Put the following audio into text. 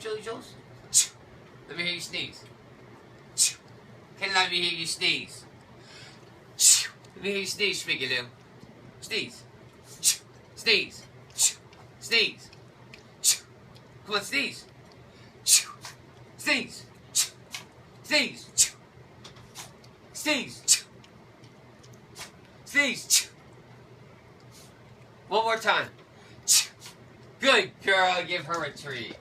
Julie Jules? Let me hear you sneeze. Can let me hear you sneeze. Let me hear you sneeze, Shameeka Lou. Sneeze. Sneeze. Sneeze. Come on, sneeze. Sneeze. Sneeze. Sneeze. Sneeze. One more time. Good girl, give her a treat.